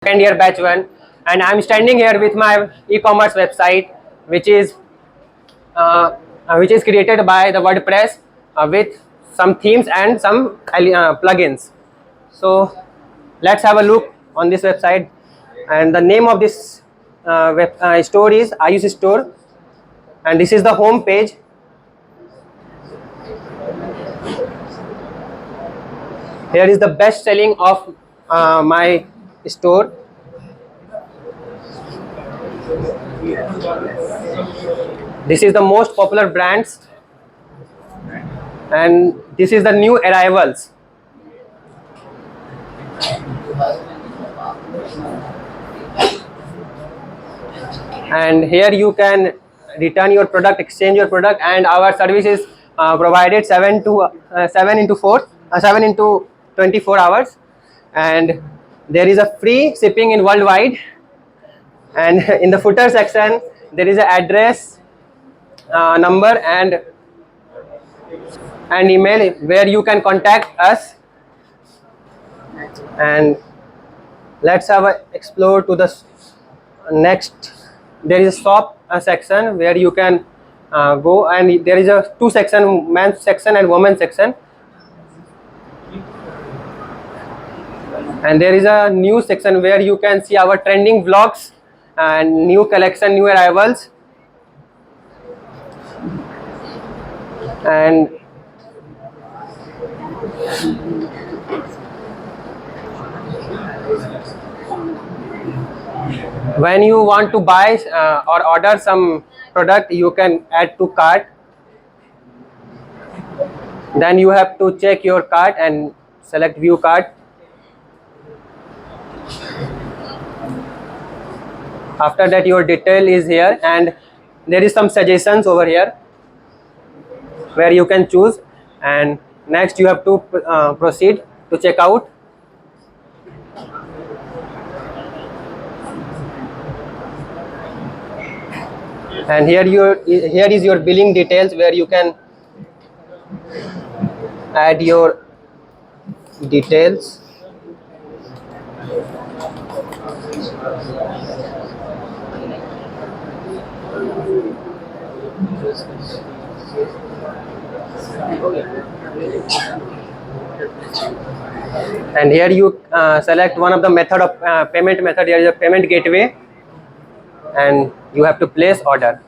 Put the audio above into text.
second year batch 1, and I'm standing here with my e-commerce website, which is created by the WordPress with some themes and some plugins. So let's have a look on this website, and the name of this store is Ayush Store, and this is the home page. Here is the best selling of my store. This is the most popular brands, and this is the new arrivals. And here you can return your product, exchange your product, and our service is provided 7 into 24 hours, and there is a free shipping in worldwide. And in the footer section there is an address, number and email where you can contact us. And let's have a explore to the next. There is a shop section where you can go, and there is a two section, men's section and women's section, and there is a new section where you can see our trending vlogs and new collection, new arrivals. And when you want to buy or order some product, you can add to cart. Then you have to check your cart and select view cart. After that, your detail is here, and there is some suggestions over here where you can choose. And next you have to proceed to check out. And here is your billing details where you can add your details. And here you select one of the method of payment method. Here is a payment gateway, and you have to place order.